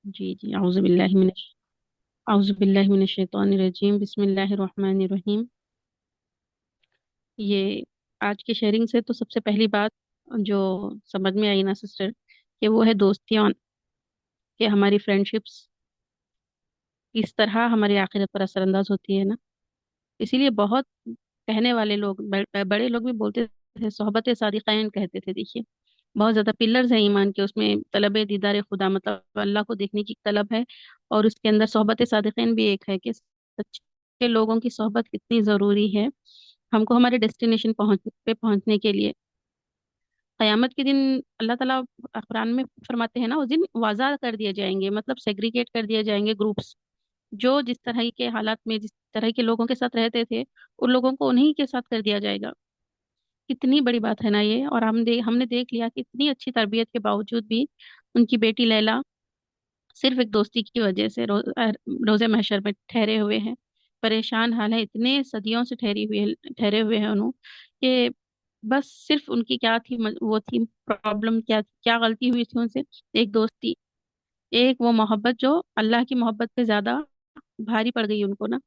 जी जी, औज़ु बिल्लाहि मिनश शैतानिर रजीम, बिस्मिल्लाहिर रहमानिर रहीम। ये आज की शेयरिंग से तो सबसे पहली बात जो समझ में आई ना सिस्टर, कि वो है दोस्तियाँ, कि हमारी फ्रेंडशिप्स किस तरह हमारी आखिरत पर असरअंदाज होती है ना। इसीलिए बहुत कहने वाले लोग, बड़े लोग भी बोलते थे, सोहबत सादिक़ैन कहते थे। देखिए, बहुत ज्यादा पिलर्स हैं ईमान के, उसमें तलब दीदार खुदा, मतलब अल्लाह को देखने की तलब है। और उसके अंदर सोहबत सादिक़ीन भी एक है, कि सच्चे लोगों की सोहबत कितनी जरूरी है हमको हमारे डेस्टिनेशन पहुंचने के लिए। कयामत के दिन अल्लाह ताला कुरान में फरमाते हैं ना, उस दिन वाज़ा कर दिए जाएंगे, मतलब सेग्रीगेट कर दिए जाएंगे ग्रुप्स। जो जिस तरह के हालात में, जिस तरह के लोगों के साथ रहते थे, उन लोगों को उन्हीं के साथ कर दिया जाएगा। कितनी बड़ी बात है ना ये। और हमने देख लिया कि इतनी अच्छी तरबियत के बावजूद भी उनकी बेटी लैला सिर्फ एक दोस्ती की वजह से रोजे महशर में ठहरे हुए हैं। परेशान हाल है, इतने सदियों से ठहरे हुए हैं उन्होंने, कि बस सिर्फ उनकी क्या थी, वो थी प्रॉब्लम, क्या क्या गलती हुई थी उनसे। एक दोस्ती, एक वो मोहब्बत जो अल्लाह की मोहब्बत पे ज्यादा भारी पड़ गई उनको ना।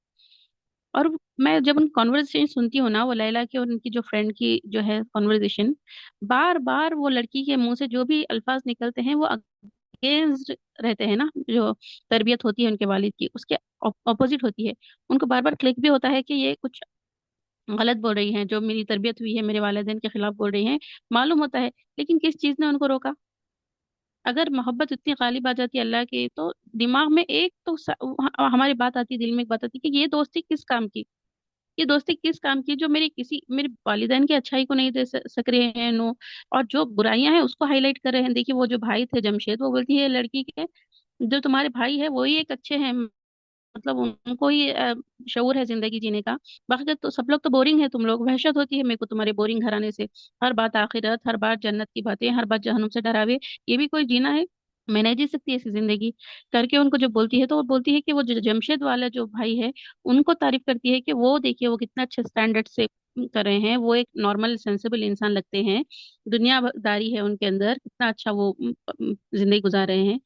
और मैं जब उन कॉन्वर्सेशन सुनती हूँ ना, वो लैला की और उनकी जो फ्रेंड की जो है कॉन्वर्सेशन, बार बार वो लड़की के मुंह से जो भी अल्फाज निकलते हैं वो अगेंस्ट रहते हैं ना। जो तरबियत होती है उनके वालिद की, उसके ऑपोजिट होती है। उनको बार बार क्लिक भी होता है कि ये कुछ गलत बोल रही हैं, जो मेरी तरबियत हुई है मेरे वालिदैन के खिलाफ बोल रही हैं, मालूम होता है। लेकिन किस चीज ने उनको रोका? अगर मोहब्बत इतनी गालिब आ जाती है अल्लाह की, तो दिमाग में एक तो हमारी बात आती है, दिल में एक बात आती है कि ये दोस्ती किस काम की? ये दोस्ती किस काम की जो मेरे वालिदैन की अच्छाई को नहीं दे सक रहे हैं, नो, और जो बुराइयां हैं उसको हाईलाइट कर रहे हैं। देखिए, वो जो भाई थे जमशेद, वो बोलती है लड़की के, जो तुम्हारे भाई है वही एक अच्छे हैं, मतलब उनको ही शऊर है जिंदगी जीने का। बाकी तो सब लोग तो बोरिंग है, तुम लोग, वहशत होती है मेरे को तुम्हारे बोरिंग घराने से। हर बात आखिरत, हर बात जन्नत की बातें, हर बात जहन्नुम से डरावे, ये भी कोई जीना है? मैं नहीं जी सकती ऐसी जिंदगी करके। उनको जो बोलती है, तो वो बोलती है कि वो जो जमशेद वाला जो भाई है, उनको तारीफ करती है कि वो देखिए वो कितना अच्छे स्टैंडर्ड से कर रहे हैं, वो एक नॉर्मल सेंसिबल इंसान लगते हैं, दुनियादारी है उनके अंदर, कितना अच्छा वो जिंदगी गुजार रहे हैं।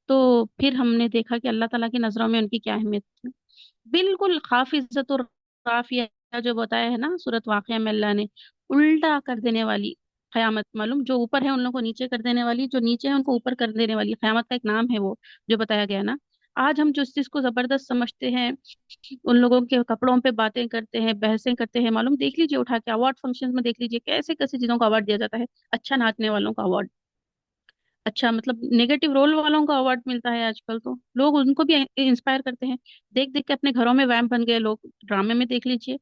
तो फिर हमने देखा कि अल्लाह ताला की नजरों में उनकी क्या अहमियत थी। बिल्कुल हाफिजतुर राफिया जो बताया है ना सूरत वाक़िया में, अल्लाह ने उल्टा कर देने वाली कयामत, मालूम, जो ऊपर है उन लोगों को नीचे कर देने वाली, जो नीचे है उनको ऊपर कर देने वाली कयामत का एक नाम है वो, जो बताया गया ना। आज हम जो इस चीज को जबरदस्त समझते हैं, उन लोगों के कपड़ों पे बातें करते हैं, बहसें करते हैं, मालूम, देख लीजिए उठा के अवार्ड फंक्शन में, देख लीजिए कैसे कैसे चीजों का अवार्ड दिया जाता है। अच्छा नाचने वालों का अवार्ड, अच्छा मतलब नेगेटिव रोल वालों को अवार्ड मिलता है आजकल, तो लोग उनको भी इंस्पायर करते हैं। देख देख के अपने घरों में वैम्प बन गए लोग। ड्रामे में देख लीजिए,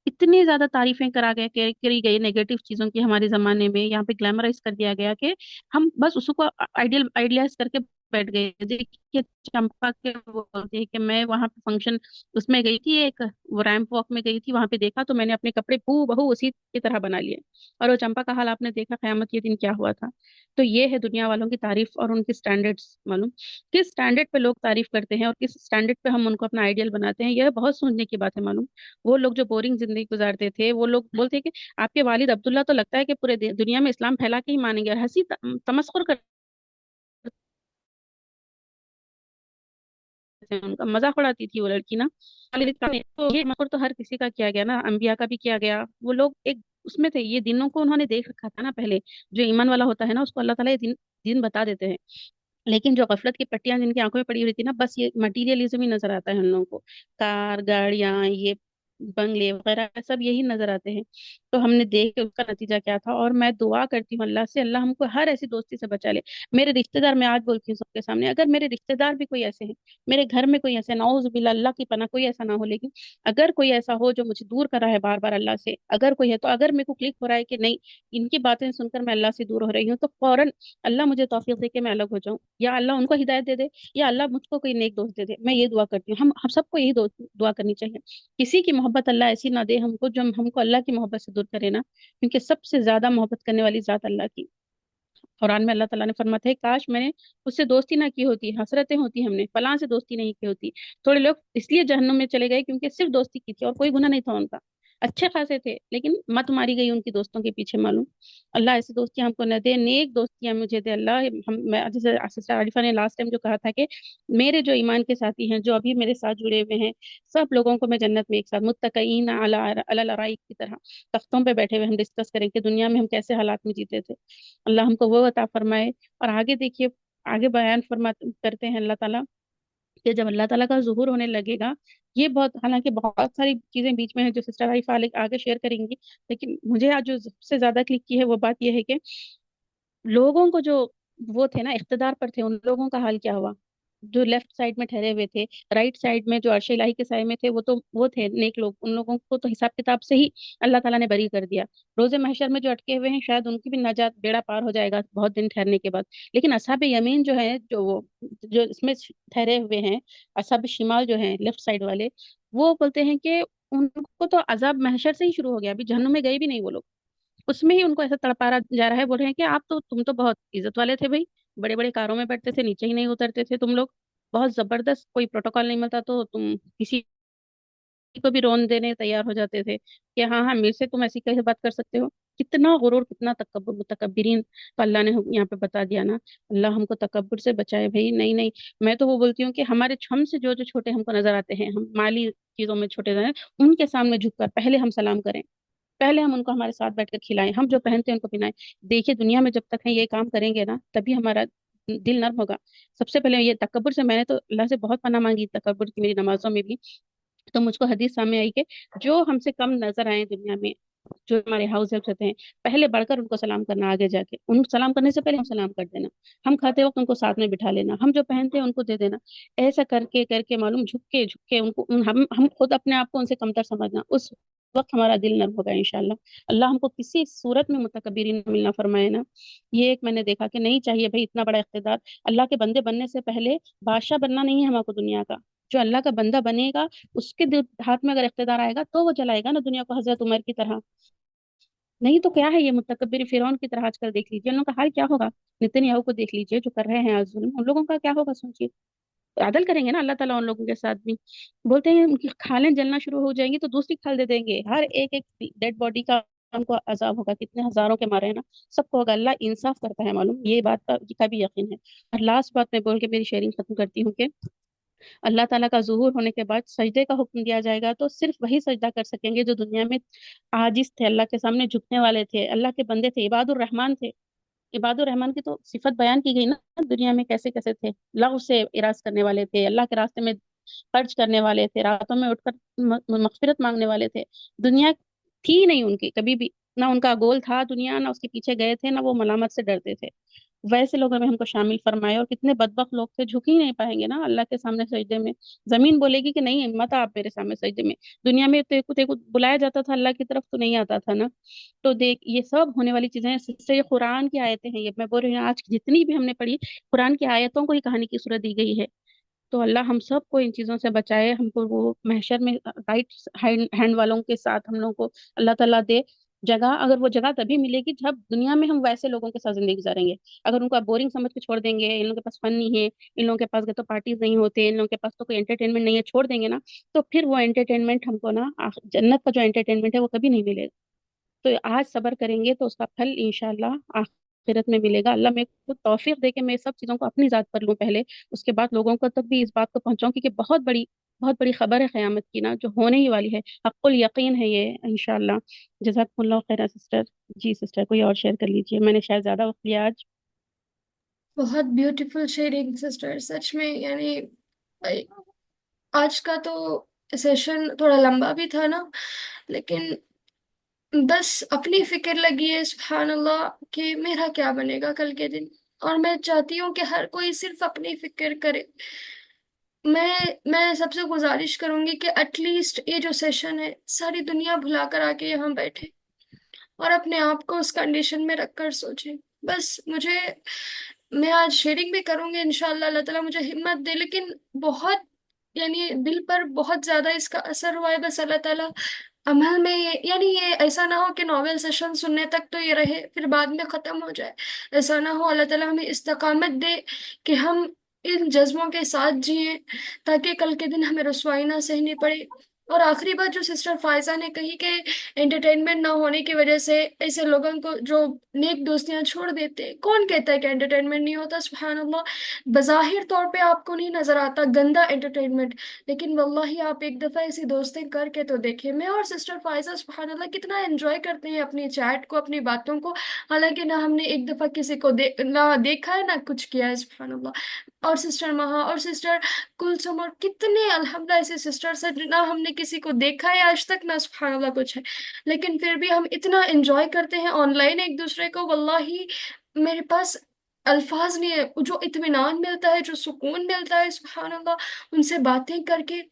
इतनी ज्यादा तारीफें करी गई नेगेटिव चीजों की हमारे जमाने में, यहाँ पे ग्लैमराइज कर दिया गया कि हम बस उसको आइडियलाइज करके बैठ गए। देखिए, चंपा के वो बोलती है कि मैं वहां पे फंक्शन उसमें गई थी, एक वो रैंप वॉक में गई थी, वहां पे देखा तो मैंने अपने कपड़े हू बहू उसी की तरह बना लिए। और वो चंपा का हाल आपने देखा कयामत के दिन क्या हुआ था। तो ये है दुनिया वालों की तारीफ और उनकी स्टैंडर्ड्स, मालूम, किस स्टैंडर्ड पे लोग तारीफ करते हैं और किस स्टैंडर्ड पे हम उनको अपना आइडियल बनाते हैं। यह बहुत सोचने की बात है, मालूम। वो लोग जो बोरिंग जिंदगी गुजारते थे, वो लोग बोलते हैं कि आपके वालिद अब्दुल्ला तो लगता है कि पूरे दुनिया में इस्लाम फैला के ही मानेंगे, और हंसी तमस्कुर करते थे, उनका मजाक उड़ाती थी वो लड़की ना। वालिद का तो ये तमस्कुर तो हर किसी का किया गया ना, अंबिया का भी किया गया। वो लोग एक उसमें थे, ये दिनों को उन्होंने देख रखा था ना पहले। जो ईमान वाला होता है ना, उसको अल्लाह ताला ये दिन बता देते हैं। लेकिन जो गफलत की पट्टियां जिनकी आंखों में पड़ी हुई थी ना, बस ये मटीरियलिज्म ही नजर आता है उन लोगों को। कार, गाड़ियां, ये बंगले वगैरह सब यही नजर आते हैं। तो हमने देख के उसका नतीजा क्या था। और मैं दुआ करती हूँ अल्लाह से, अल्लाह हमको हर ऐसी दोस्ती से बचा ले। मेरे रिश्तेदार, मैं आज बोलती हूँ सबके सामने, अगर मेरे रिश्तेदार भी कोई ऐसे हैं, मेरे घर में कोई ऐसे, नाउज बिल्ला, अल्लाह की पनाह, कोई ऐसा ना हो, लेकिन अगर कोई ऐसा हो जो मुझे दूर कर रहा है बार बार अल्लाह से, अगर कोई है, तो अगर मेरे को क्लिक हो रहा है कि नहीं, इनकी बातें सुनकर मैं अल्लाह से दूर हो रही हूँ, तो फौरन अल्लाह मुझे तौफीक दे के मैं अलग हो जाऊं, या अल्लाह उनको हिदायत दे दे, या अल्लाह मुझको कोई नेक दोस्त दे दे। मैं ये दुआ करती हूँ, हम सबको यही दुआ करनी चाहिए। किसी की मोहब्बत अल्लाह ऐसी ना दे हमको जो हमको अल्लाह की मोहब्बत से दूर करे ना, क्योंकि सबसे ज्यादा मोहब्बत करने वाली जात अल्लाह की। कुरान में अल्लाह ताला ने फरमाता है, काश मैंने उससे दोस्ती ना की होती, हसरतें होती, हमने फलां से दोस्ती नहीं की होती। थोड़े लोग इसलिए जहन्नुम में चले गए क्योंकि सिर्फ दोस्ती की थी और कोई गुनाह नहीं था उनका। अच्छे खासे थे, लेकिन मत मारी गई उनकी दोस्तों के पीछे मालूम। अल्लाह ऐसी दोस्तियां हमको न दे, नेक दोस्तियां मुझे दे अल्लाह। मैं जैसे सिस्टर आरिफा ने लास्ट टाइम जो कहा था कि मेरे जो ईमान के साथी हैं, जो अभी मेरे साथ जुड़े हुए हैं, सब लोगों को मैं जन्नत में एक साथ मुत्तकीन अला अला अराइक की तरह तख्तों पे बैठे हुए हम डिस्कस करें कि दुनिया में हम कैसे हालात में जीते थे। अल्लाह हमको वो अता फरमाए। और आगे देखिए, आगे बयान फरमा करते हैं अल्लाह ताला कि जब अल्लाह ताला का ज़ुहूर होने लगेगा, ये बहुत, हालांकि बहुत सारी चीजें बीच में हैं जो सिस्टर आरिफा आगे शेयर करेंगी, लेकिन मुझे आज जो सबसे ज्यादा क्लिक की है वो बात यह है कि लोगों को जो वो थे ना इख्तिदार पर थे, उन लोगों का हाल क्या हुआ? जो लेफ्ट साइड में ठहरे हुए थे, राइट साइड में जो अर्श इलाही के साए में थे, वो तो वो थे नेक लोग, उन लोगों को तो हिसाब किताब से ही अल्लाह ताला ने बरी कर दिया। रोजे महशर में जो अटके हुए हैं, शायद उनकी भी नजात बेड़ा पार हो जाएगा बहुत दिन ठहरने के बाद। लेकिन असहाब यमीन जो है, जो इसमें ठहरे हुए हैं, असहाब शिमाल जो है लेफ्ट साइड वाले, वो बोलते हैं कि उनको तो अजाब महशर से ही शुरू हो गया, अभी जहन्नुम में गए भी नहीं वो लोग, उसमें ही उनको ऐसा तड़पारा जा रहा है। बोल रहे हैं कि आप तो, तुम तो बहुत इज्जत वाले थे भाई, बड़े बड़े कारों में बैठते थे, नीचे ही नहीं उतरते थे तुम लोग, बहुत जबरदस्त, कोई प्रोटोकॉल नहीं मिलता तो तुम किसी को भी रोन देने तैयार हो जाते थे कि हाँ हाँ मेरे से तुम ऐसी कैसे बात कर सकते हो। कितना गुरूर, कितना तकब्बुर, मुतकब्बिरीन तो अल्लाह ने यहाँ पे बता दिया ना। अल्लाह हमको तकब्बुर से बचाए भाई। नहीं नहीं, मैं तो वो बोलती हूँ कि हमारे हम से जो जो छोटे हमको नजर आते हैं, हम माली चीजों में छोटे नजर, उनके सामने झुककर पहले हम सलाम करें, पहले हम उनको हमारे साथ बैठकर खिलाएं, हम जो पहनते हैं उनको पहनाएं। देखिए दुनिया में जब तक है ये काम करेंगे ना, तभी हमारा दिल नर्म होगा। सबसे पहले ये तकब्बुर से, मैंने तो अल्लाह से बहुत पनाह मांगी तकब्बुर की, मेरी नमाजों में भी। तो मुझको हदीस सामने आई कि जो हमसे कम नजर आए दुनिया में, जो हमारे हाउस हेल्प होते हैं, पहले बढ़कर उनको सलाम करना, आगे जाके उन सलाम करने से पहले हम सलाम कर देना, हम खाते वक्त उनको साथ में बिठा लेना, हम जो पहनते हैं उनको दे देना। ऐसा करके करके मालूम, झुक के झुक के उनको हम खुद अपने आप को उनसे कमतर समझना, उस वक्त हमारा दिल नर्म होगा इंशाल्लाह। अल्लाह हमको किसी सूरत में मुतकब्बिरीन मिलना फरमाए ना। ये एक मैंने देखा कि नहीं चाहिए भाई इतना बड़ा इख्तिदार। अल्लाह के बंदे बनने से पहले बादशाह बनना नहीं है हमको दुनिया का। जो अल्लाह का बंदा बनेगा, उसके हाथ में अगर इख्तिदार आएगा तो वो चलाएगा ना दुनिया को, हजरत उमर की तरह। नहीं तो क्या है, ये मुतकब्बिर फिरौन की तरह आजकल देख लीजिए उन लोगों का हाल क्या होगा। नितन्याहू को देख लीजिए जो कर रहे हैं आज जुल्म, उन लोगों का क्या होगा सोचिए। अदल करेंगे ना अल्लाह ताला उन लोगों के साथ भी। बोलते हैं उनकी खालें जलना शुरू हो जाएंगी तो दूसरी खाल दे देंगे, हर एक एक डेड बॉडी का उनको अजाब होगा, कितने हजारों के मारे हैं ना, सबको होगा। अल्लाह इंसाफ करता है मालूम, ये बात का भी यकीन है। और लास्ट बात मैं बोल के मेरी शेयरिंग खत्म करती हूँ कि अल्लाह ताला का ज़ुहूर होने के बाद सजदे का हुक्म दिया जाएगा, तो सिर्फ वही सजदा कर सकेंगे जो दुनिया में आजिज थे, अल्लाह के सामने झुकने वाले थे, अल्लाह के बंदे थे, इबादुर रहमान थे। इबादुर रहमान की तो सिफत बयान की गई ना दुनिया में, कैसे कैसे थे। लहू से इराज करने वाले थे, अल्लाह के रास्ते में खर्च करने वाले थे, रातों में उठकर मगफिरत मांगने वाले थे। दुनिया थी नहीं उनकी कभी भी, ना उनका गोल था दुनिया, ना उसके पीछे गए थे, ना वो मलामत से डरते थे। वैसे लोगों में हमको शामिल फरमाए। और कितने बदबख्त लोग थे, झुक ही नहीं पाएंगे ना अल्लाह के सामने सजदे में। जमीन बोलेगी कि नहीं मत आप मेरे सामने सजदे में। दुनिया में तो तेको बुलाया जाता था अल्लाह की तरफ, तो नहीं आता था ना। तो देख ये सब होने वाली चीजें हैं। इससे ये कुरान की आयतें हैं, ये मैं बोल रही हूँ आज जितनी भी हमने पढ़ी, कुरान की आयतों को ही कहानी की सूरत दी गई है। तो अल्लाह हम सबको इन चीजों से बचाए, हमको वो महशर में राइट हैंड हैंड वालों के साथ हम लोगों को अल्लाह ताला दे जगह। अगर वो जगह तभी मिलेगी जब दुनिया में हम वैसे लोगों के साथ जिंदगी गुजारेंगे। अगर उनको बोरिंग समझ के छोड़ देंगे, इन लोगों के पास फन नहीं है, इन लोगों के पास तो पार्टीज नहीं होते, इन लोगों के पास तो कोई एंटरटेनमेंट नहीं है, छोड़ देंगे ना, तो फिर वो एंटरटेनमेंट हमको ना जन्नत का जो एंटरटेनमेंट है वो कभी नहीं मिलेगा। तो आज सब्र करेंगे तो उसका फल इंशाल्लाह आखिरत में मिलेगा। अल्लाह मेरे को तौफीक दे के मैं सब चीज़ों को अपनी ज़ात पर लूँ पहले, उसके बाद लोगों को तक भी इस बात को पहुंचाऊं, क्योंकि बहुत बड़ी खबर है क़यामत की ना, जो होने ही वाली है। हक़्क़ुल यकीन है ये इंशाल्लाह। जज़ाकमुल्लाह खैर सिस्टर। जी सिस्टर कोई और शेयर कर लीजिए, मैंने शायद ज़्यादा वक्त लिया आज। बहुत ब्यूटीफुल शेयरिंग सिस्टर, सच में। यानी आज का तो सेशन थोड़ा लंबा भी था ना, लेकिन बस अपनी फिक्र लगी है सुभान अल्लाह कि मेरा क्या बनेगा कल के दिन। और मैं चाहती हूँ कि हर कोई सिर्फ अपनी फिक्र करे। मैं सबसे गुजारिश करूंगी कि एटलीस्ट ये जो सेशन है सारी दुनिया भुला कर आके यहाँ बैठे और अपने आप को उस कंडीशन में रखकर सोचे। बस मुझे, मैं आज शेयरिंग भी करूंगी इंशाल्लाह, अल्लाह ताला मुझे हिम्मत दे। लेकिन बहुत, यानी दिल पर बहुत ज्यादा इसका असर हुआ है। बस अल्लाह ताला अमल में ये, यानी ये ऐसा ना हो कि नॉवेल सेशन सुनने तक तो ये रहे फिर बाद में खत्म हो जाए। ऐसा ना हो, अल्लाह ताला हमें इस्तकामत दे कि हम इन जज्बों के साथ जिए, ताकि कल के दिन हमें रुसवाई ना सहनी पड़े। और आखिरी बात जो सिस्टर फायजा ने कही कि एंटरटेनमेंट ना होने की वजह से ऐसे लोगों को जो नेक दोस्तियां छोड़ देते हैं, कौन कहता है कि एंटरटेनमेंट नहीं होता? सुभान अल्लाह, बज़ाहिर तौर पे आपको नहीं नजर आता गंदा एंटरटेनमेंट, लेकिन वल्लाही आप एक दफा ऐसी दोस्ती करके तो देखें। मैं और सिस्टर फायजा सुभान अल्लाह कितना एंजॉय करते हैं अपनी चैट को, अपनी बातों को। हालांकि ना हमने एक दफा किसी को ना देखा है ना कुछ किया है सुभान अल्लाह। और सिस्टर महा और सिस्टर कुलसुम और कितने अल्हम्दुलिल्लाह ऐसे सिस्टर्स हैं, ना हमने किसी को देखा है आज तक ना सुभान अल्लाह कुछ है, लेकिन फिर भी हम इतना एंजॉय करते हैं ऑनलाइन एक दूसरे को। वल्लाही मेरे पास अल्फाज नहीं है, जो इत्मीनान मिलता है, जो सुकून मिलता है सुभान अल्लाह उनसे बातें करके।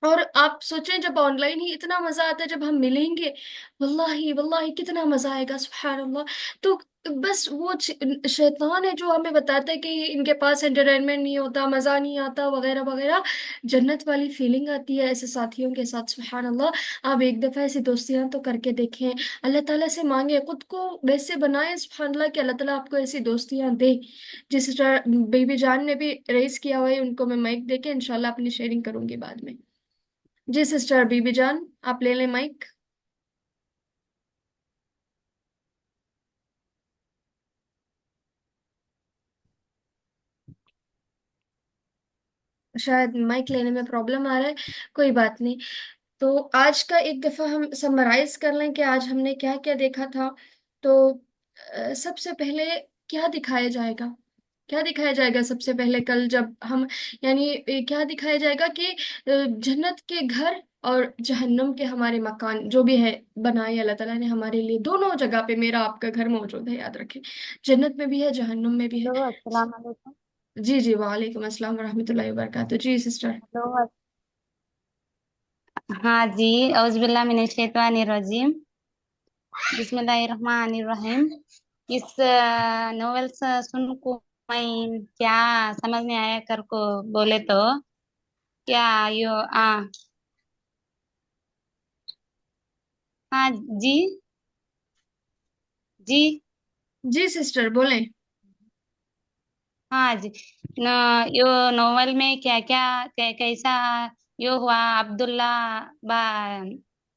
और आप सोचें जब ऑनलाइन ही इतना मजा आता है, जब हम मिलेंगे वल्लाही वल्लाही कितना मजा आएगा सुभान अल्लाह। तो बस वो शैतान है जो हमें बताता है कि इनके पास एंटरटेनमेंट नहीं होता, मजा नहीं आता वगैरह वगैरह। जन्नत वाली फीलिंग आती है ऐसे साथियों के साथ सुभान अल्लाह। आप एक दफा ऐसी दोस्तियां तो करके देखें, अल्लाह ताला से मांगे, खुद को वैसे बनाए सुभान अल्लाह कि अल्लाह ताला आपको ऐसी दोस्तियां दे। जिस बेबी जान ने भी रेस किया हुआ है, उनको मैं माइक देके इंशाल्लाह अपनी शेयरिंग करूंगी बाद में। जी सिस्टर बीबी जान, आप ले लें माइक। शायद माइक लेने में प्रॉब्लम आ रहा है, कोई बात नहीं। तो आज का एक दफा हम समराइज कर लें कि आज हमने क्या क्या देखा था। तो सबसे पहले क्या दिखाया जाएगा? क्या दिखाया जाएगा सबसे पहले कल जब हम, यानी क्या दिखाया जाएगा कि जन्नत के घर और जहन्नम के हमारे मकान जो भी है बनाए अल्लाह ताला ने हमारे लिए, दोनों जगह पे मेरा आपका घर मौजूद है, याद रखें। जन्नत में भी है, जहन्नुम में भी है। हेलो अस्सलाम वालेकुम। जी जी, वालेकुम अस्सलाम वरहमतुल्लाहि वबरकातुहू। जी सिस्टर। हेलो। हाँ जी। औज़ुबिल्लाह मिनश शैतानिर रजीम। बिस्मिल्लाहिर्रहमानिर्रहीम। इस नॉवेल से सुन को मैं क्या समझ में आया कर को बोले तो क्या यो हाँ जी जी। जी सिस्टर बोलें। हाँ जी। न, यो नॉवेल में क्या क्या कैसा यो हुआ अब्दुल्ला बा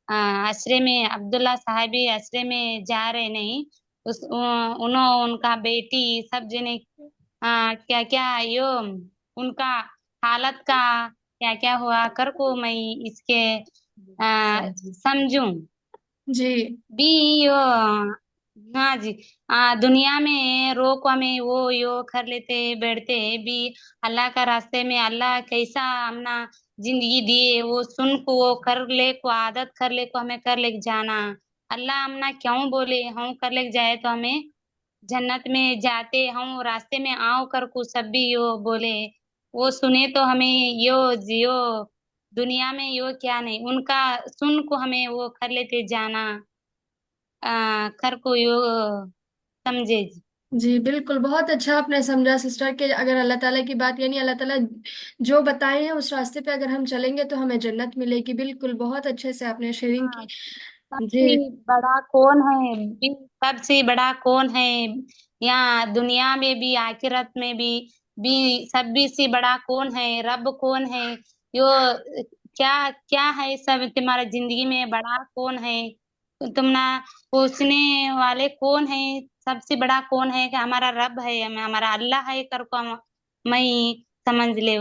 आश्रय में, अब्दुल्ला साहबी आश्रय में जा रहे नहीं उनका बेटी सब जने क्या क्या यो उनका हालत का क्या क्या हुआ कर को मैं इसके समझूं जी बी यो। हाँ जी। दुनिया में रोक में वो यो कर लेते बैठते भी अल्लाह का रास्ते में, अल्लाह कैसा हमना जिंदगी दिए वो सुन को वो कर ले को आदत कर ले को हमें कर ले जाना। अल्लाह हमना क्यों बोले हम कर ले जाए तो हमें जन्नत में जाते हम रास्ते में आओ कर को सब भी यो बोले वो सुने तो हमें यो जियो दुनिया में यो क्या नहीं उनका सुन को हमें वो कर लेते जाना कर को यो समझे जी। जी बिल्कुल, बहुत अच्छा आपने समझा सिस्टर कि अगर अल्लाह ताला की बात, यानी अल्लाह ताला जो बताए हैं उस रास्ते पे अगर हम चलेंगे तो हमें जन्नत मिलेगी। बिल्कुल, बहुत अच्छे से आपने शेयरिंग हाँ, की। जी सबसे बड़ा कौन है सबसे बड़ा कौन है यहाँ दुनिया में भी आखिरत में भी सबसे से बड़ा कौन है रब कौन है यो क्या क्या है सब तुम्हारा जिंदगी में बड़ा कौन है तुम ना पूछने वाले कौन है सबसे बड़ा कौन है कि हमारा रब है हमारा अल्लाह है कर को मैं समझ ले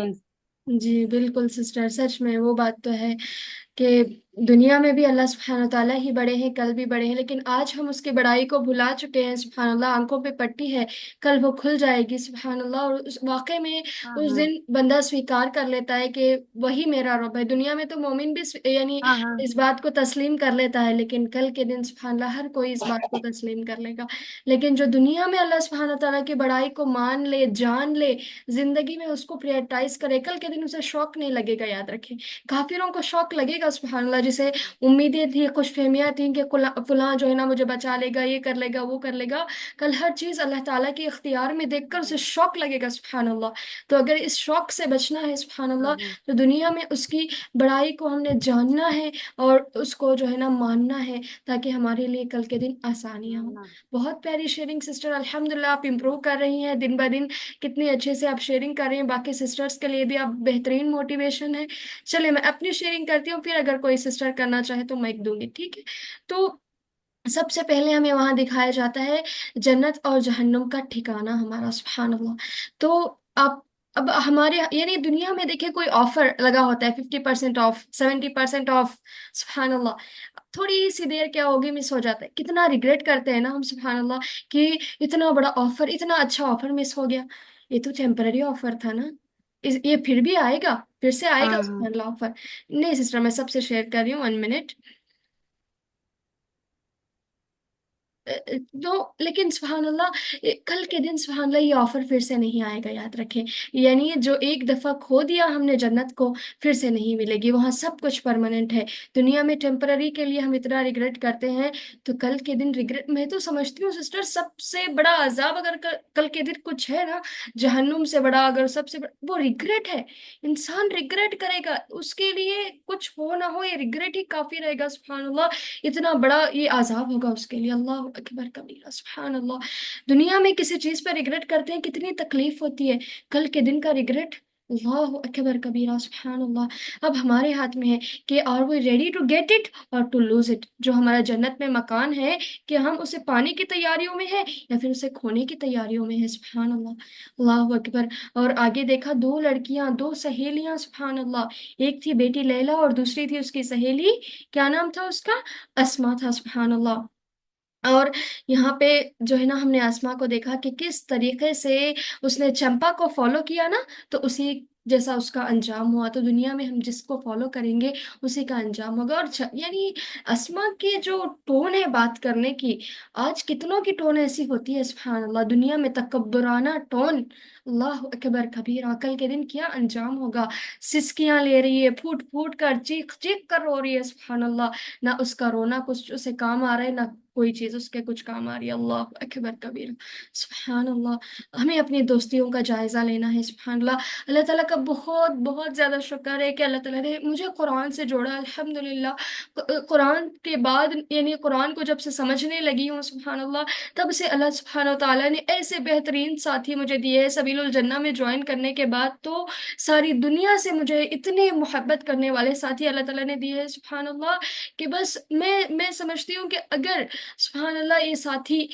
जी बिल्कुल सिस्टर, सच में वो बात तो है कि दुनिया में भी अल्लाह सुब्हान ताला ही बड़े हैं, कल भी बड़े हैं, लेकिन आज हम उसकी बड़ाई को भुला चुके हैं सुब्हान अल्लाह। आंखों पे पट्टी है, कल वो खुल जाएगी सुब्हान अल्लाह। और वाकई में हाँ उस हाँ दिन बंदा स्वीकार कर लेता है कि वही मेरा रब है। दुनिया में तो मोमिन भी यानी हाँ हाँ इस बात को तस्लीम कर लेता है, लेकिन कल के दिन सुब्हान अल्लाह हर कोई इस बात को तस्लीम कर लेगा। लेकिन जो दुनिया में अल्लाह सुब्हान ताला की बड़ाई को मान ले, जान ले, जिंदगी में उसको प्रायोरिटाइज करे, कल के दिन उसे शौक नहीं लगेगा, याद रखें। काफिरों को शौक लगेगा सुभान अल्लाह, جسے امیدیں تھی، خوش فہمیاں تھیں کہ فلاں جو ہے نا مجھے بچا لے گا، یہ کر لے گا، وہ کر لے گا، کل ہر چیز اللہ تعالیٰ کے اختیار میں دیکھ کر اسے شوق لگے گا سبحان اللہ۔ تو اگر اس شوق سے بچنا ہے سبحان اللہ، تو دنیا میں اس کی بڑائی کو ہم نے جاننا ہے اور اس کو جو ہے نا ماننا ہے، تاکہ ہمارے لیے کل کے دن آسانیاں ہوں۔ بہت پیاری شیئرنگ سسٹر، الحمدللہ آپ امپروو کر رہی ہیں دن بہ دن، کتنے اچھے سے آپ شیئرنگ کر رہی ہیں، باقی سسٹرز کے لیے بھی آپ بہترین موٹیویشن ہے۔ چلے میں اپنی شیئرنگ کرتی ہوں، پھر اگر کوئی سسٹر کرنا چاہے تو میں دوں گی، ٹھیک ہے؟ تو سب سے پہلے ہمیں وہاں دکھایا جاتا ہے جنت اور جہنم کا ٹھکانہ ہمارا سبحان اللہ۔ تو آپ اب ہمارے یعنی دنیا میں دیکھیں کوئی آفر لگا ہوتا ہے 50% آف، 70% آف، سبحان اللہ، تھوڑی سی دیر کیا ہوگی مس ہو جاتا ہے، کتنا ریگریٹ کرتے ہیں نا ہم سبحان اللہ کہ اتنا بڑا آفر، اتنا اچھا آفر مس ہو گیا، یہ تو ٹیمپرری آفر تھا نا، یہ پھر بھی آئے گا، پھر سے آئے گا سبحان اللہ آفر۔ نہیں سسٹر، میں سب سے شیئر کر رہی ہوں، 1 منٹ۔ تو لیکن سبحان اللہ کل کے دن سبحان اللہ یہ آفر پھر سے نہیں آئے گا، یاد رکھیں، یعنی جو ایک دفعہ کھو دیا ہم نے جنت کو، پھر سے نہیں ملے گی، وہاں سب کچھ پرماننٹ ہے۔ دنیا میں ٹیمپرری کے لیے ہم اتنا ریگریٹ کرتے ہیں، تو کل کے دن ریگریٹ، میں تو سمجھتی ہوں سسٹر سب سے بڑا عذاب اگر کل کے دن کچھ ہے نا، جہنم سے بڑا اگر سب سے بڑا وہ ریگریٹ ہے۔ انسان ریگریٹ کرے گا، اس کے لیے کچھ ہو نہ ہو، یہ ریگریٹ ہی کافی رہے گا سبحان اللہ، اتنا بڑا یہ عذاب ہوگا اس کے لیے، اللہ اکبر کبیرہ سبحان اللہ۔ دنیا میں کسی چیز پر ریگریٹ کرتے ہیں کتنی تکلیف ہوتی ہے، کل کے دن کا ریگریٹ اللہ اکبر کبیرہ سبحان اللہ۔ اب ہمارے ہاتھ میں ہے کہ are we ready to get it اور ٹو لوز اٹ، جو ہمارا جنت میں مکان ہے کہ ہم اسے پانے کی تیاریوں میں ہیں یا پھر اسے کھونے کی تیاریوں میں ہیں سبحان اللہ، اللہ اکبر۔ اور آگے دیکھا 2 لڑکیاں، 2 سہیلیاں سبحان اللہ، ایک تھی بیٹی لیلا اور دوسری تھی اس کی سہیلی، کیا نام تھا اس کا؟ اسما تھا سبحان اللہ۔ اور یہاں پہ جو ہے نا ہم نے آسما کو دیکھا کہ کس طریقے سے اس نے چمپا کو فالو کیا نا، تو اسی جیسا اس کا انجام ہوا، تو دنیا میں ہم جس کو فالو کریں گے اسی کا انجام ہوگا۔ اور یعنی اسما کی جو ٹون ہے بات کرنے کی، آج کتنوں کی ٹون ایسی ہوتی ہے سبحان اللہ، دنیا میں تکبرانہ ٹون، اللہ اکبر کبیرہ، کل کے دن کیا انجام ہوگا، سسکیاں لے رہی ہے، پھوٹ پھوٹ کر، چیخ چیخ کر رو رہی ہے سبحان اللہ، نہ اس کا رونا کچھ اسے کام آ رہا ہے، نہ کوئی چیز اس کے کچھ کام آ رہی ہے، اللہ اکبر کبیر سبحان اللہ۔ ہمیں اپنی دوستیوں کا جائزہ لینا ہے سبحان اللہ۔ اللہ تعالیٰ کا بہت بہت زیادہ شکر ہے کہ اللہ تعالیٰ نے مجھے قرآن سے جوڑا الحمدللہ۔ قرآن کے بعد یعنی قرآن کو جب سے سمجھنے لگی ہوں سبحان اللہ، تب سے اللہ سبحانہ وتعالیٰ نے ایسے بہترین ساتھی مجھے دیے ہیں، سبیل الجنہ میں جوائن کرنے کے بعد تو ساری دنیا سے مجھے اتنے محبت کرنے والے ساتھی اللہ تعالیٰ نے دیے ہیں سبحان اللہ، کہ بس میں سمجھتی ہوں کہ اگر سبحان اللہ یہ ساتھی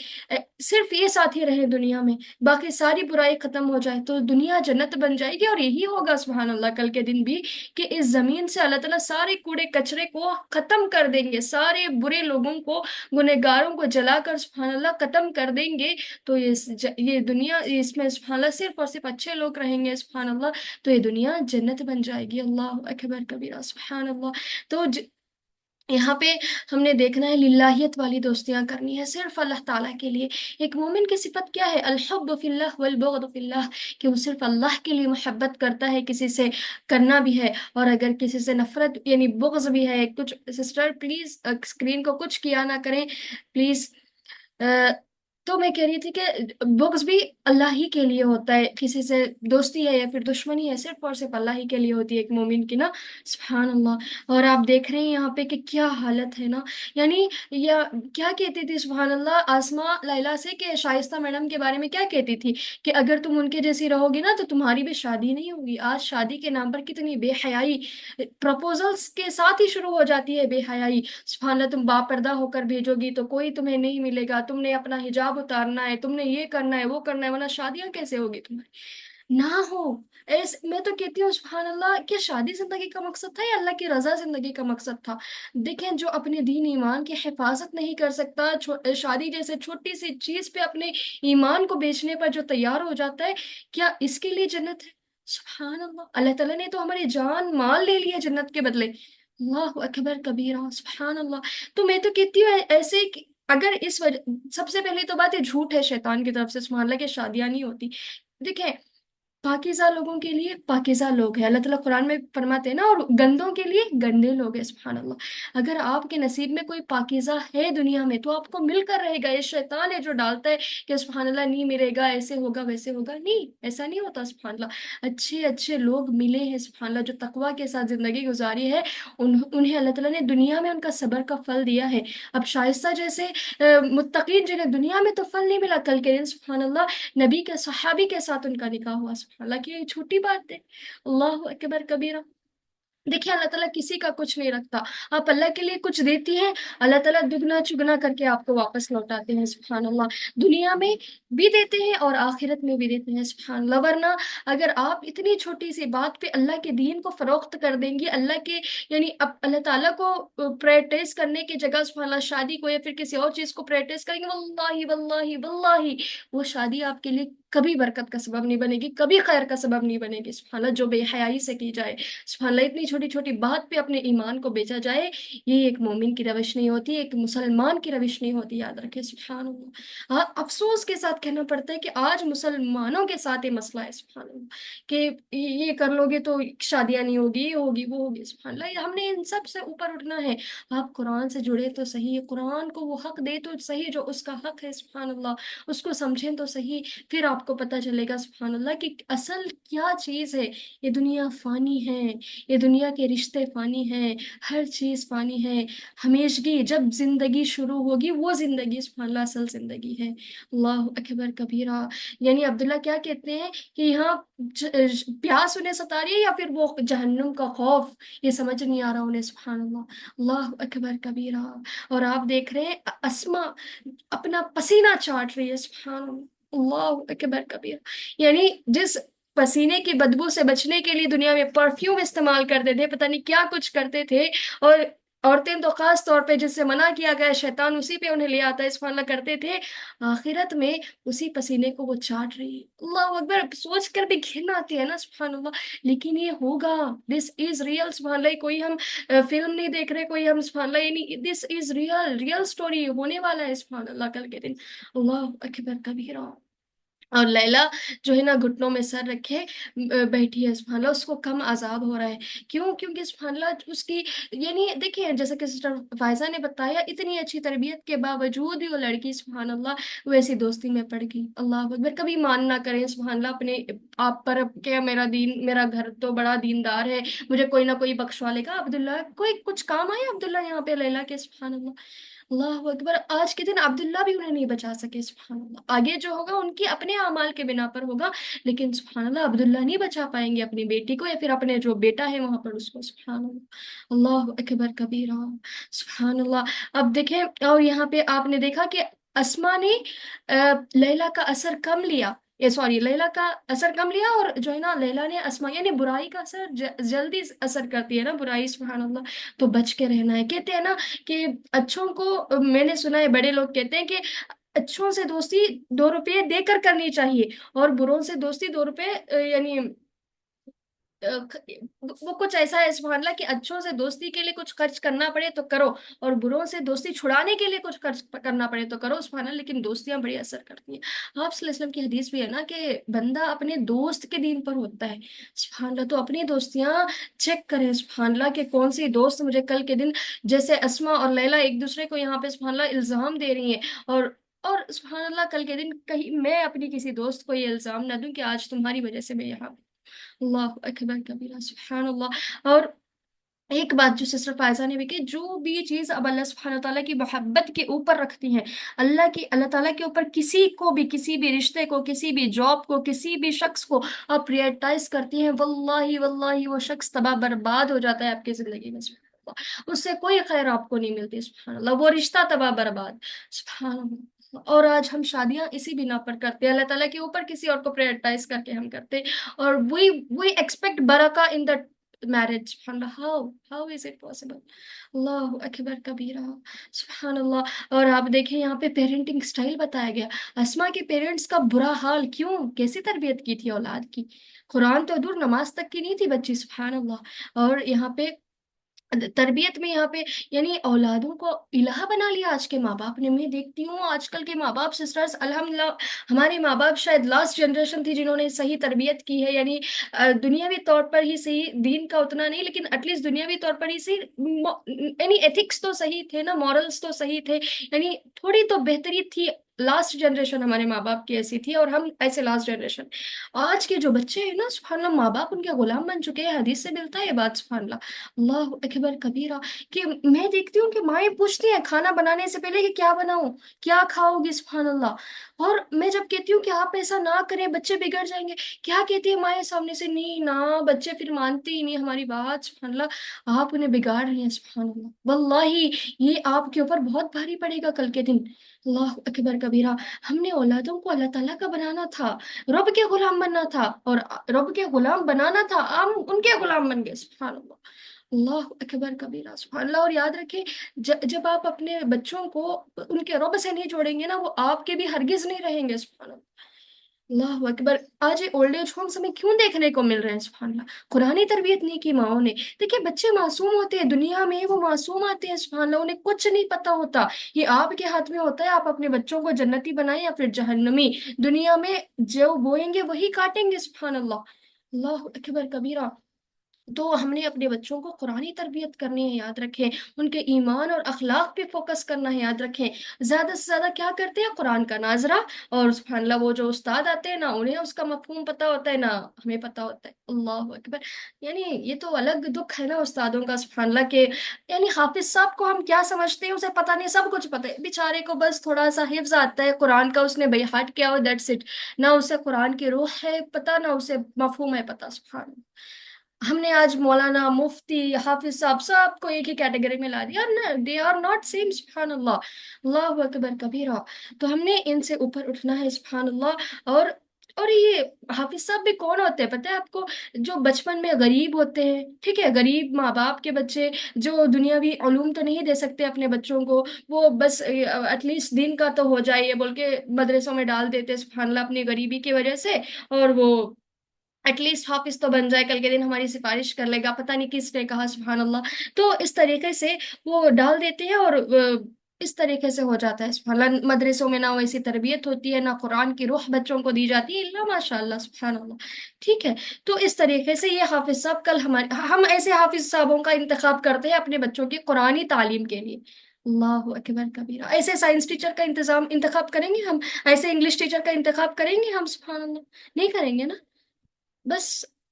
صرف یہ ساتھی رہے دنیا میں، باقی ساری برائی ختم ہو جائے تو دنیا جنت بن جائے گی۔ اور یہی ہوگا سبحان اللہ کل کے دن بھی، کہ اس زمین سے اللہ تعالیٰ سارے کوڑے کچرے کو ختم کر دیں گے، سارے برے لوگوں کو، گنہگاروں کو جلا کر سبحان اللہ ختم کر دیں گے، تو یہ دنیا، اس میں سبحان اللہ صرف اور صرف اچھے لوگ رہیں گے سبحان اللہ، تو یہ دنیا جنت بن جائے گی، اللہ اکبر کبیرہ سبحان اللہ۔ تو یہاں پہ ہم نے دیکھنا ہے للہیت والی دوستیاں کرنی ہے، صرف اللہ تعالیٰ کے لیے۔ ایک مومن کی صفت کیا ہے؟ الحب فی اللہ والبغض فی اللہ، کہ وہ صرف اللہ کے لیے محبت کرتا ہے، کسی سے کرنا بھی ہے، اور اگر کسی سے نفرت یعنی بغض بھی ہے۔ کچھ سسٹر پلیز اسکرین کو کچھ کیا نہ کریں پلیز۔ تو میں کہہ رہی تھی کہ بغض بھی اللہ ہی کے لیے ہوتا ہے، کسی سے دوستی ہے یا پھر دشمنی ہے صرف اور صرف اللہ ہی کے لیے ہوتی ہے ایک مومن کی نا، سبحان اللہ۔ اور آپ دیکھ رہے ہیں یہاں پہ کہ کیا حالت ہے نا، یعنی کیا کہتی تھی سبحان اللہ آسما لیلا سے، کہ شائستہ میڈم کے بارے میں کیا کہتی تھی کہ اگر تم ان کے جیسی رہو گی نا تو تمہاری بھی شادی نہیں ہوگی۔ آج شادی کے نام پر کتنی بے حیائی، پروپوزلز کے ساتھ ہی شروع ہو جاتی ہے بے حیائی، سبحان اللہ۔ تم باپردہ ہو کر بھیجو گی تو کوئی تمہیں نہیں ملے گا، تم نے اپنا حجاب اتارنا ہے، تم نے یہ کرنا ہے وہ کرنا ہے، ورنہ شادیاں کیسے ہوگی تمہاری؟ نہ ہو میں تو کہتی ہوں سبحان اللہ، کیا شادی زندگی کا مقصد تھا یا اللہ کی رضا زندگی کا مقصد تھا؟ دیکھیں جو اپنے دین ایمان کی حفاظت نہیں کر سکتا، شادی جیسے چھوٹی سی چیز پہ اپنے ایمان کو بیچنے پر جو تیار ہو جاتا ہے، کیا اس کے لیے جنت ہے؟ سبحان اللہ، اللہ تعالیٰ نے تو ہماری جان مال لے لیا جنت کے بدلے، اللہ اکبر کبیرہ سبحان اللہ۔ تو میں تو کہتی ہوں ایسے اگر اس وجہ، سب سے پہلے تو بات یہ جھوٹ ہے شیطان کی طرف سے سبحان اللہ کہ شادیاں نہیں ہوتی۔ دیکھیں पाकिज़ा लोगों के लिए पाकिज़ा लोग हैं, अल्लाह ताला कुरान में फरमाते हैं ना, और गंदों के लिए गंदे लोग हैं। सुभान अल्लाह। अगर आपके नसीब में कोई पाकिज़ा है दुनिया में तो आपको मिलकर रहेगा। ये शैतान है जो डालता है कि सुभान अल्लाह नहीं मिलेगा, ऐसे होगा वैसे होगा, नहीं, ऐसा नहीं होता। सुभान अल्लाह, अच्छे अच्छे लोग मिले हैं सुभान अल्लाह, जो तकवा के साथ ज़िंदगी गुजारी है, उन्हें अल्लाह ताला ने दुनिया में उनका सब्र का फल दिया है। अब शाइस्ता जैसे मुत्तकीन जिन्हें दुनिया में तो फल नहीं मिला, कल के दिन सुभान अल्लाह नबी के सहाबी के साथ उनका निकाह हुआ। सुभान अल्लाह, की छोटी बात है। अल्लाह अकबर कबीरा। देखिए अल्लाह ताला किसी का कुछ नहीं रखता। आप अल्लाह के लिए कुछ देती हैं, अल्लाह ताला दुगना चुगना करके आपको वापस लौटाते हैं। सुभान अल्लाह, दुनिया में भी देते हैं और आखिरत में भी देते हैं। सुभान अल्लाह, वरना अगर आप इतनी छोटी सी बात पे अल्लाह के दीन को फरोख्त कर देंगी, अल्लाह के यानी अब अल्लाह ताला को प्रायोरिटाइज करने की जगह सुभान अल्लाह शादी को या फिर किसी और चीज को प्रायोरिटाइज करेंगे, वल्लाही वल्लाही वल्लाही वो शादी आपके लिए कभी बरकत का सबब नहीं बनेगी, कभी खैर का सबब नहीं बनेगी। सुभान अल्लाह, जो बेहयाई से की जाए, सुभान अल्लाह, इतनी छोटी छोटी बात पे अपने ईमान को बेचा जाए, ये एक मोमिन की रविश नहीं होती, एक मुसलमान की रविश नहीं होती, याद रखें। सुभान अल्लाह। हाँ, अफसोस के साथ कहना पड़ता है कि आज मुसलमानों के साथ ये मसला है। सुभान अल्लाह, कि ये कर लोगे तो शादियां नहीं होगी, ये होगी वो होगी। सुभान अल्लाह, हमने इन सब से ऊपर उठना है। आप कुरान से जुड़े तो सही, कुरान को वो हक दे तो सही जो उसका हक है। सुभान अल्लाह, उसको समझें तो सही, फिर आपको पता चलेगा सुभान अल्लाह कि असल क्या चीज़ है। ये दुनिया फानी है, ये दुनिया के रिश्ते फानी हैं, हर चीज़ फानी है। हमेशगी जब जिंदगी शुरू होगी वो जिंदगी सुभान अल्लाह असल जिंदगी है। अल्लाह अकबर कबीरा। यानी अब्दुल्ला क्या कहते हैं कि यहाँ प्यास उन्हें सता रही है या फिर वो जहन्नुम का खौफ, ये समझ नहीं आ रहा उन्हें। सुभान अल्लाह। अल्लाह अकबर कबीरा। और आप देख रहे हैं अस्मा अपना पसीना चाट रही है। सुभान अल्लाह। अल्लाह अकबर कबीर। यानी जिस पसीने की बदबू से बचने के लिए दुनिया में परफ्यूम इस्तेमाल करते थे, पता नहीं क्या कुछ करते थे, और औरतें तो खास तौर पे जिससे मना किया गया है, शैतान उसी पे उन्हें ले आता है, इस फला करते थे, आखिरत में उसी पसीने को वो चाट रही है। अल्लाह अकबर, सोच कर भी घिन आती है ना। सुभान अल्लाह, लेकिन ये होगा, दिस इज रियल। सुभान अल्लाह, कोई हम फिल्म नहीं देख रहे, कोई हम सुभान अल्लाह, ये नहीं, this is real, real story होने वाला है। सुभान अल्लाह, कल के दिन। अल्लाह अकबर कबीरा। और लैला जो है ना घुटनों में सर रखे बैठी है। सुभान अल्लाह, उसको कम अजाब हो रहा है। क्यों? क्योंकि सुभान अल्लाह उसकी, यानी देखिए जैसा कि सिस्टर फायजा ने बताया, इतनी अच्छी तरबियत के बावजूद भी वो लड़की सुभान अल्लाह वैसी दोस्ती में पड़ गई। अल्लाह अकबर, कभी मान ना करें सुभान अल्लाह अपने आप पर, क्या मेरा दीन, मेरा घर तो बड़ा दीनदार है, मुझे कोई ना कोई बख्शवा लेगा। अब्दुल्ला कोई कुछ काम आया अब्दुल्ला यहाँ पे लैला के। सुभान अल्लाह। अल्लाह अकबर, आज के दिन अब्दुल्ला भी उन्हें नहीं बचा सके। सुभान अल्लाह, आगे जो होगा उनकी अपने अमाल के बिना पर होगा, लेकिन सुभान अल्लाह अब्दुल्ला नहीं बचा पाएंगे अपनी बेटी को या फिर अपने जो बेटा है वहां पर उसको। सुभान अल्लाह। अल्लाह अकबर कबीरा। सुभान अल्लाह। अब देखें, और यहाँ पे आपने देखा कि अस्मा ने लैला का असर कम लिया, ये सॉरी लैला का असर कम लिया, और जो है ना लैला ने अस्मा, यानी बुराई का असर जल्दी असर करती है ना बुराई। सुभान अल्लाह, तो बच के रहना है। कहते हैं ना कि अच्छों को, मैंने सुना है बड़े लोग कहते हैं कि अच्छों से दोस्ती 2 रुपये देकर करनी चाहिए, और बुरों से दोस्ती 2 रुपये यानी वो कुछ ऐसा है सुभान अल्लाह कि अच्छों से दोस्ती के लिए कुछ खर्च करना पड़े तो करो, और बुरों से दोस्ती छुड़ाने के लिए कुछ खर्च करना पड़े तो करो। सुभान अल्लाह, लेकिन दोस्तियां बड़ी असर करती हैं। आप सल्लल्लाहु अलैहि वसल्लम की हदीस भी है ना कि बंदा अपने दोस्त के दीन पर होता है। सुभान अल्लाह, तो अपनी दोस्तियां चेक करें सुभान अल्लाह कि कौन सी दोस्त मुझे कल के दिन, जैसे अस्मा और लैला एक दूसरे को यहाँ पे सुभान अल्लाह इल्जाम दे रही हैं, और सुभान अल्लाह कल के दिन कहीं मैं अपनी किसी दोस्त को ये इल्जाम ना दूं कि आज तुम्हारी वजह से मैं यहाँ। अल्लाह अकबर कबीरा। सुभान अल्लाह। और एक बात जो सिस्टर फायजा ने भी की, जो भी चीज अब अल्लाह सुब्हानहू तआला की मोहब्बत के ऊपर रखती हैं, अल्लाह ताला के ऊपर किसी को भी, किसी भी रिश्ते को, किसी भी जॉब को, किसी भी शख्स को आप प्रायोरिटाइज करती हैं, वल्लाही वल्लाही वो शख्स तबाह बर्बाद हो जाता है आपकी जिंदगी में। सुभान अल्लाह, उससे कोई खैर आपको नहीं मिलती। सुभान अल्लाह, वो रिश्ता तबाह बर्बाद। सुभान अल्लाह। और आज हम शादियां इसी बिना पर करते हैं, अल्लाह ताला के ऊपर किसी और को प्रायोरिटाइज करके हम करते हैं, और वी एक्सपेक्ट बरका इन द मैरिज। सुभान अल्लाह, हाउ इज इट पॉसिबल। अल्लाह अकबर कबीरा। सुभान अल्लाह। और आप देखें यहाँ पे पेरेंटिंग स्टाइल बताया गया, अस्मा के पेरेंट्स का बुरा हाल, क्यों, कैसी तरबियत की थी औलाद की, कुरान तो दूर नमाज तक की नहीं थी बच्ची। सुभान अल्लाह। और यहाँ पे تربیت میں یہاں پہ یعنی اولادوں کو الہ بنا لیا آج کے ماں باپ نے. میں دیکھتی ہوں آج کل کے ماں باپ سسٹرز الحمدللہ، ہمارے ماں باپ شاید لاسٹ جنریشن تھی جنہوں نے صحیح تربیت کی ہے، یعنی دنیاوی طور پر ہی صحیح، دین کا اتنا نہیں لیکن ایٹ لیسٹ دنیاوی طور پر ہی صحیح، یعنی ایتھکس تو صحیح تھے نا، مورلس تو صحیح تھے، یعنی تھوڑی تو بہتری تھی. لاسٹ جنریشن ہمارے ماں باپ کی ایسی تھی اور ہم ایسے لاسٹ جنریشن. آج کے جو بچے ہیں نا سبحان اللہ، ماں باپ ان کے غلام بن چکے ہیں. حدیث سے ملتا ہے یہ بات سبحان اللہ. اللہ اکبر کبیرہ. کہ میں دیکھتی ہوں کہ مائیں پوچھتی ہیں کھانا بنانے سے پہلے کہ کیا بناؤں، کیا کھاؤ گی، سبحان اللہ. اور میں جب کہتی ہوں کہ آپ ایسا نہ کریں بچے بگڑ جائیں گے، کیا کہتی ہے مائیں سامنے سے، نہیں نہ، بچے پھر مانتے ہی نہیں ہماری بات، سبحان اللہ. آپ انہیں بگاڑ رہی ہیں سبحان اللہ. واللہ یہ آپ کے اوپر بہت بھاری پڑے گا کل کے دن. اللہ اکبر کبیرہ. ہم نے اولادوں کو اللہ تعالیٰ کا بنانا تھا، رب کے غلام بننا تھا، اور رب کے غلام بنانا تھا، ہم ان کے غلام بن گئے سبحان اللہ. اللہ اکبر کبیرہ سبحان اللہ. اور یاد رکھیں جب آپ اپنے بچوں کو ان کے رب سے نہیں جوڑیں گے نا، وہ آپ کے بھی ہرگز نہیں رہیں گے سبحان اللہ. اللہ اکبر. آج یہ اولڈ ایج ہومس ہمیں کیوں دیکھنے کو مل رہے ہیں سبحان اللہ؟ قرآنی تربیت نہیں کی ماؤں نے. دیکھیں بچے معصوم ہوتے ہیں، دنیا میں وہ معصوم آتے ہیں سبحان اللہ، انہیں کچھ نہیں پتا ہوتا. یہ آپ کے ہاتھ میں ہوتا ہے، آپ اپنے بچوں کو جنتی بنائیں یا پھر جہنمی. دنیا میں جو بوئیں گے وہی کاٹیں گے سبحان اللہ. اللہ اکبر کبیرہ. تو ہم نے اپنے بچوں کو قرآنی تربیت کرنی ہے، یاد رکھیں. ان کے ایمان اور اخلاق پہ فوکس کرنا ہے، یاد رکھیں. زیادہ سے زیادہ کیا کرتے ہیں، قرآن کا ناظرہ، اور سبحان اللہ وہ جو استاد آتے ہیں نا انہیں اس کا مفہوم پتا ہوتا ہے، نہ ہمیں پتا ہوتا ہے. اللہ اکبر. یعنی یہ تو الگ دکھ ہے نا استادوں کا سبحان اللہ کے. یعنی حافظ صاحب کو ہم کیا سمجھتے ہیں، اسے پتہ نہیں، سب کچھ پتہ ہے بیچارے کو، بس تھوڑا سا حفظ آتا ہے قرآن کا، اس نے بے ہٹ کیا ہو، دیٹس اٹ. نہ اسے قرآن کی روح ہے پتہ، نہ اسے مفہوم ہے پتہ سبحان اللہ. ہم نے آج مولانا، مفتی، حافظ صاحب سب کو ایک ہی کیٹیگری میں لا دیا، دے آر ناٹ سیم سبحان اللہ. اللہ اکبر کبیرہ. تو ہم نے ان سے اوپر اٹھنا ہے سبحان اللہ. اور یہ حافظ صاحب بھی کون ہوتے ہیں پتہ ہے آپ کو؟ جو بچپن میں غریب ہوتے ہیں، ٹھیک ہے، غریب ماں باپ کے بچے جو دنیاوی علوم تو نہیں دے سکتے اپنے بچوں کو، وہ بس ایٹ لیسٹ دین کا تو ہو جائے یہ بول کے مدرسوں میں ڈال دیتے سبحان اللہ اپنی غریبی کی وجہ سے. اور وہ ایٹ لیسٹ حافظ تو بن جائے، کل کے دن ہماری سفارش کر لے گا، پتہ نہیں کس نے کہا سبحان اللہ. تو اس طریقے سے وہ ڈال دیتے ہیں، اور اس طریقے سے ہو جاتا ہے سبحان اللہ. مدرسوں میں نہ ویسی تربیت ہوتی ہے، نہ قرآن کی روح بچوں کو دی جاتی ہے، اللہ ماشاء اللہ سبحان اللہ. ٹھیک ہے. تو اس طریقے سے یہ حافظ صاحب کل ہم ایسے حافظ صاحبوں کا انتخاب کرتے ہیں اپنے بچوں کی قرآنی تعلیم کے لیے. اللہ اکبر کبیرہ. ایسے سائنس ٹیچر کا انتخاب کریں گے ہم؟ ایسے انگلش ٹیچر کا انتخاب کریں گے ہم سبحان اللہ؟ نہیں کریں گے نا. بس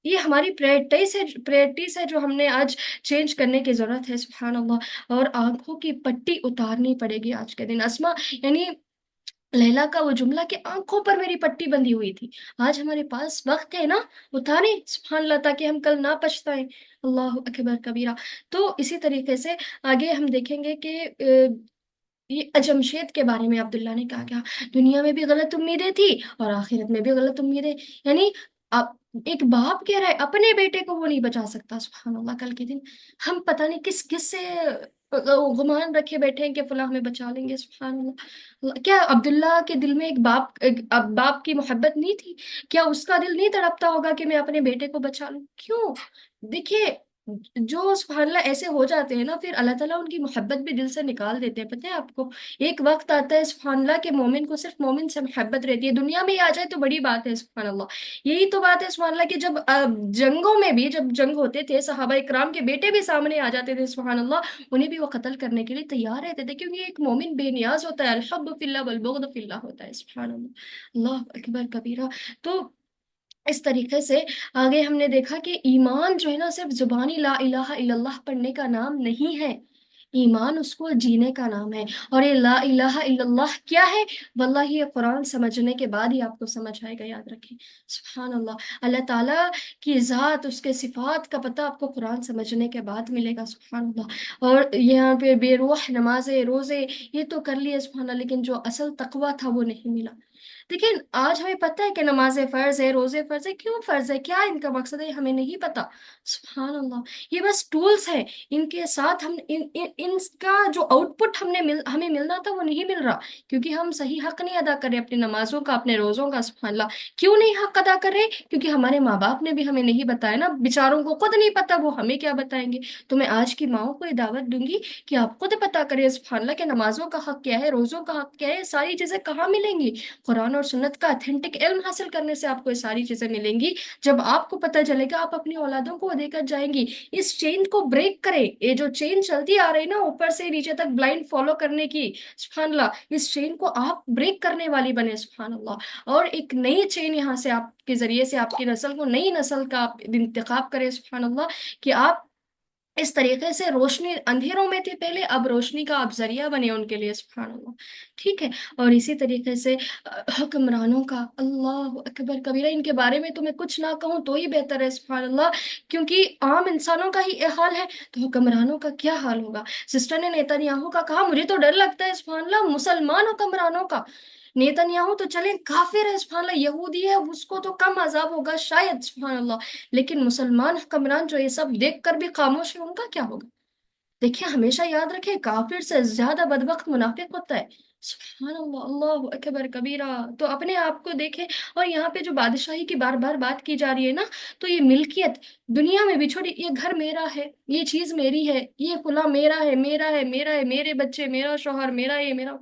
یہ ہماری پریورٹیز ہے جو ہم نے آج چینج کرنے کی ضرورت ہے سبحان اللہ. اور آنکھوں کی پٹی اتارنی پڑے گی آج کے دن. اسما یعنی لیلا کا وہ جملہ کہ آنکھوں پر میری پٹی بندھی ہوئی تھی، آج ہمارے پاس وقت ہے نا اتاریں سبحان اللہ، تاکہ ہم کل نہ پچھتائیں. اللہ اکبر کبیرہ. تو اسی طریقے سے آگے ہم دیکھیں گے کہ یہ جمشید کے بارے میں عبداللہ نے کہا، کیا دنیا میں بھی غلط امیدیں تھی اور آخرت میں بھی غلط امیدیں. یعنی ایک باپ کہہ رہا ہے اپنے بیٹے کو وہ نہیں بچا سکتا سبحان اللہ. کل کے دن ہم پتہ نہیں کس کس سے گمان رکھے بیٹھے ہیں کہ فلاں ہمیں بچا لیں گے سبحان اللہ. کیا عبداللہ کے دل میں ایک باپ کی محبت نہیں تھی؟ کیا اس کا دل نہیں تڑپتا ہوگا کہ میں اپنے بیٹے کو بچا لوں؟ کیوں؟ دیکھیے جو سبحان اللہ ایسے ہو جاتے ہیں نا، پھر اللہ تعالیٰ ان کی محبت بھی دل سے نکال دیتے ہیں. پتہ ہے آپ کو ایک وقت آتا ہے سبحان اللہ کہ مومن کو صرف مومن سے محبت رہتی ہے. دنیا میں ہی آ جائے تو بڑی بات ہے سبحان اللہ. یہی تو بات ہے سبحان اللہ کہ جب جنگوں میں بھی جب جنگ ہوتے تھے صحابہ اکرام کے بیٹے بھی سامنے آ جاتے تھے سبحان اللہ، انہیں بھی وہ قتل کرنے کے لیے تیار رہتے تھے، کیونکہ ایک مومن بے نیاز ہوتا ہے، الحب فی اللہ والبغض فی اللہ ہوتا ہے سبحان اللہ. اللہ اکبر کبیرہ. تو اس طریقے سے آگے ہم نے دیکھا کہ ایمان جو ہے نا صرف زبانی لا الہ الا اللہ پڑھنے کا نام نہیں ہے، ایمان اس کو جینے کا نام ہے. اور یہ لا الہ الا اللہ کیا ہے، واللہ یہ قرآن سمجھنے کے بعد ہی آپ کو سمجھ آئے گا، یاد رکھیں سبحان اللہ. اللہ تعالیٰ کی ذات، اس کے صفات کا پتہ آپ کو قرآن سمجھنے کے بعد ملے گا سبحان اللہ. اور یہاں پہ بے روح نمازیں روزے یہ تو کر لیے سبحان اللہ، لیکن جو اصل تقویٰ تھا وہ نہیں ملا. دیکھیں آج ہمیں پتہ ہے کہ نمازیں فرض ہے، روزے فرض ہے، کیوں فرض ہے، کیا ان کا مقصد ہے، ہمیں نہیں پتا. سبحان اللہ. یہ بس ٹولز ہیں، ان کے ساتھ ہم ان کا جو آؤٹ پٹ ہمیں ملنا تھا وہ نہیں مل رہا، کیونکہ ہم صحیح حق نہیں ادا کر رہے اپنی نمازوں کا، اپنے روزوں کا. سبحان اللہ. کیوں نہیں حق ادا کر رہے؟ کیونکہ ہمارے ماں باپ نے بھی ہمیں نہیں بتایا نا، بیچاروں کو خود نہیں پتا، وہ ہمیں کیا بتائیں گے. تو میں آج کی ماؤں کو یہ دعوت دوں گی کہ آپ خود پتا کریں سبحان اللہ کہ نمازوں کا حق کیا ہے، روزوں کا حق کیا ہے، یہ ساری چیزیں کہاں ملیں گی. قرآن اور سنت کا اتھینٹک علم حاصل کرنے سے آپ کو یہ ساری چیزیں ملیں گی. جب آپ کو پتہ چلے گا آپ اپنی اولادوں کو دے کر جائیں گی. اس چین کو بریک کریں، یہ جو چین چلتی آ رہی نا اوپر سے نیچے تک بلائنڈ فالو کرنے کی، سبحان اللہ، اس چین کو آپ بریک کرنے والی بنے سبحان اللہ. اور ایک نئی چین یہاں سے آپ کے ذریعے سے آپ کی نسل کو، نئی نسل کا آپ انتخاب کریں سبحان اللہ، کہ آپ اس طریقے سے روشنی، اندھیروں میں تھے پہلے، اب روشنی کا آپ ذریعہ بنے ان کے لیے سبحان اللہ. ٹھیک ہے. اور اسی طریقے سے حکمرانوں کا، اللہ اکبر کبیرہ، ان کے بارے میں تو میں کچھ نہ کہوں تو ہی بہتر ہے سبحان اللہ، کیونکہ عام انسانوں کا ہی یہ حال ہے تو حکمرانوں کا کیا حال ہوگا. سسٹر نے نیتن یاہو کا کہا، مجھے تو ڈر لگتا ہے سبحان اللہ مسلمان حکمرانوں کا. نیتن یاہو تو چلیں کافر ہے سبحان اللہ، یہودی ہے، اس کو تو کم عذاب ہوگا شاید سبحان اللہ، لیکن مسلمان حکمران جو یہ سب دیکھ کر بھی خاموش ہے ان کا کیا ہوگا. دیکھیں ہمیشہ یاد رکھیں کافر سے زیادہ بدبخت منافق ہوتا ہے سبحان اللہ. اللہ اکبر کبیرہ. تو اپنے آپ کو دیکھیں. اور یہاں پہ جو بادشاہی کی بار بار بات کی جا رہی ہے نا، تو یہ ملکیت دنیا میں بھی چھوڑی، یہ گھر میرا ہے، یہ چیز میری ہے، یہ فلاں میرا ہے، میرا ہے، میرا ہے، میرے بچے، میرا شوہر، میرا یہ، میرا.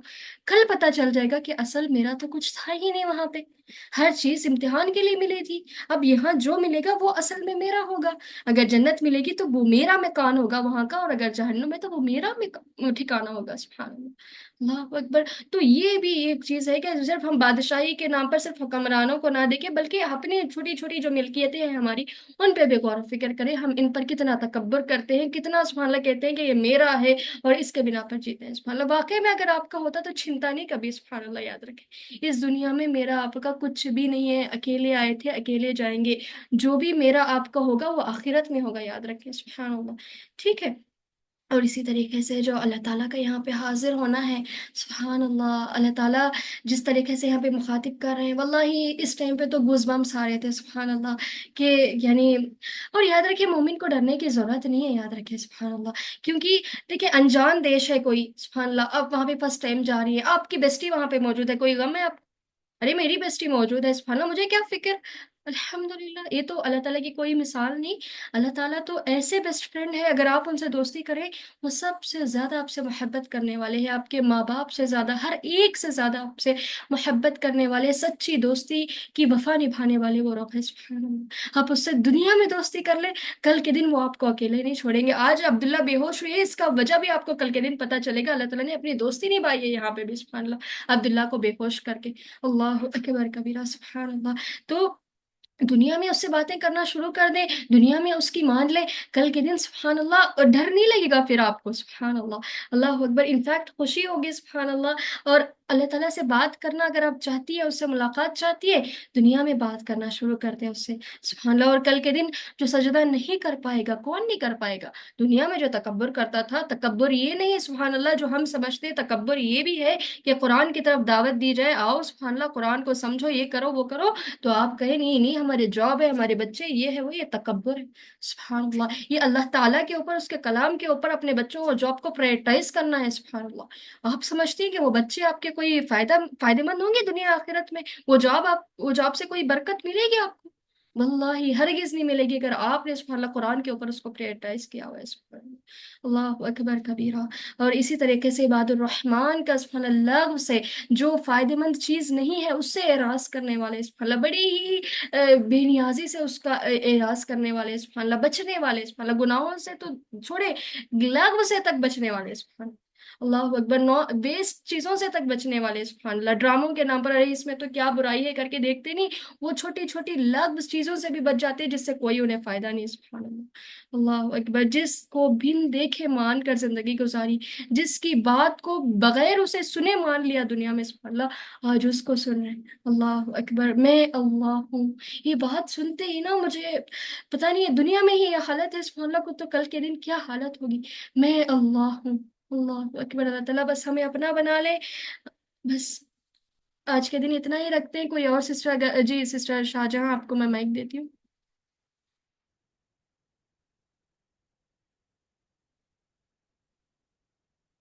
کل پتہ چل جائے گا کہ اصل میرا تو کچھ تھا ہی نہیں وہاں پہ، ہر چیز امتحان کے لیے ملی تھی. اب یہاں جو ملے گا وہ اصل میں میرا ہوگا. اگر جنت ملے گی تو وہ میرا مکان ہوگا وہاں کا، اور اگر جہنم ہے تو وہ میرا ٹھکانہ ہوگا سبحان اللہ. اللہ اکبر. تو یہ بھی ایک چیز ہے کہ صرف ہم بادشاہی کے نام پر صرف حکمرانوں کو نہ دیکھیں، بلکہ اپنی چھوٹی چھوٹی جو ملکیتیں ہیں ہماری، ان پہ بھی غور و فکر کریں. ہم ان پر کتنا تکبر کرتے ہیں، کتنا سبحان اللہ کہتے ہیں کہ یہ میرا ہے، اور اس کے بنا پر جیتے ہیں سبحان اللہ. واقعی میں اگر آپ کا ہوتا تو چھنتا نہیں کبھی سبحان اللہ. یاد رکھیں اس دنیا میں میرا آپ کا کچھ بھی نہیں ہے، اکیلے آئے تھے اکیلے جائیں گے. جو بھی میرا آپ کا ہوگا وہ آخرت میں ہوگا، یاد رکھیں سبحان اللہ. ٹھیک ہے. اور اسی طریقے سے جو اللہ تعالیٰ کا یہاں پہ حاضر ہونا ہے سبحان اللہ، اللہ تعالیٰ جس طریقے سے یہاں پہ مخاطب کر رہے ہیں، واللہ اس ٹائم پہ تو گوز بمس آ رہے تھے سبحان اللہ کہ یعنی. اور یاد رکھیں مومن کو ڈرنے کی ضرورت نہیں ہے، یاد رکھیں سبحان اللہ، کیونکہ دیکھیں انجان دیش ہے کوئی سبحان اللہ، آپ وہاں پہ فرسٹ ٹائم جا رہی ہے، آپ کی بیسٹی وہاں پہ موجود ہے، کوئی غم ہے آپ؟ ارے میری بیسٹی موجود ہے سبحان اللہ، مجھے کیا فکر. الحمدللہ. یہ تو اللہ تعالیٰ کی کوئی مثال نہیں. اللہ تعالیٰ تو ایسے بیسٹ فرینڈ ہے، اگر آپ ان سے دوستی کریں وہ سب سے زیادہ آپ سے محبت کرنے والے ہیں، آپ کے ماں باپ سے زیادہ، ہر ایک سے زیادہ آپ سے محبت کرنے والے، سچی دوستی کی وفا نبھانے والے وہ رب ہے سبحان اللہ. آپ اس سے دنیا میں دوستی کر لیں، کل کے دن وہ آپ کو اکیلے نہیں چھوڑیں گے. آج عبداللہ بے ہوش ہوئی ہے، اس کا وجہ بھی آپ کو کل کے دن پتہ چلے گا. اللہ تعالیٰ نے اپنی دوستی نبھائی ہے یہاں پہ بھی سبحان اللہ، عبداللہ کو بے ہوش کر کے. اللہ اکبر کبیرہ سبحان اللہ. تو دنیا میں اس سے باتیں کرنا شروع کر دیں، دنیا میں اس کی مان لیں، کل کے دن سبحان اللہ اور ڈر نہیں لگے گا پھر آپ کو سبحان اللہ. اللہ اکبر. انفیکٹ خوشی ہوگی سبحان اللہ. اور اللہ تعالیٰ سے بات کرنا اگر آپ چاہتی ہے، اس سے ملاقات چاہتی ہے، دنیا میں بات کرنا شروع کر دیں اس سے سبحان اللہ. اور کل کے دن جو سجدہ نہیں کر پائے گا، کون نہیں کر پائے گا؟ دنیا میں جو تکبر کرتا تھا، تکبر یہ نہیں ہے سبحان اللہ جو ہم سمجھتے ہیں، تکبر یہ بھی ہے کہ قرآن کی طرف دعوت دی جائے، آؤ سبحان اللہ قرآن کو سمجھو، یہ کرو وہ کرو، تو آپ کہیں نہیں نہیں ہمارے جاب ہے، ہمارے بچے یہ ہے وہ، یہ تکبر ہے سبحان اللہ. یہ اللہ تعالیٰ کے اوپر، اس کے کلام کے اوپر اپنے بچوں اور جاب کو پرائرٹائز کرنا ہے سبحان اللہ. آپ سمجھتی ہیں کہ وہ بچے آپ کے کوئی فائدہ مند ہوں گے دنیا آخرت میں؟ وہ جاب سے کوئی برکت ملے گی آپ کو؟ واللہ ہرگز نہیں ملے گی اگر آپ نے سبحان اللہ قرآن کے اوپر اس کو پرائرٹائز کیا ہوا ہے سبحان اللہ. اللہ اکبر کبیرہ. اور اسی طریقے سے عباد الرحمن کا سبحان اللہ سے جو فائدہ مند چیز نہیں ہے اس سے اعراض کرنے والے سبحان اللہ، بڑی ہی بے نیازی سے اس کا اعراض کرنے والے سبحان اللہ، بچنے والے سبحان اللہ، گناہوں سے تو چھوڑے لغو سے تک بچنے والے سبحان اللہ. اللہ اکبر. بیسٹ چیزوں سے تک بچنے والے سبحان اللہ. ڈراموں کے نام پر ارے اس میں تو کیا برائی ہے کر کے دیکھتے نہیں، وہ چھوٹی چھوٹی لغو چیزوں سے بھی بچ جاتے جس سے کوئی انہیں فائدہ نہیں سبحان اللہ. اللہ اکبر. جس کو بن دیکھے مان کر زندگی گزاری، جس کی بات کو بغیر اسے سنے مان لیا دنیا میں سبحان اللہ، آج اس کو سن رہے ہیں. اللہ اکبر. میں اللہ ہوں، یہ بات سنتے ہی نا مجھے پتہ نہیں ہے دنیا میں ہی یہ حالت ہے سبحان اللہ کو تو کل کے دن کیا حالت ہوگی. میں اللہ ہوں. اللہ اکبر. اللہ تعالیٰ بس ہمیں اپنا بنا لے بس. आज के दिन इतना ही रखते हैं। कोई और सिस्टर? जी सिस्टर शाहजहां, आपको मैं माइक देती हूँ।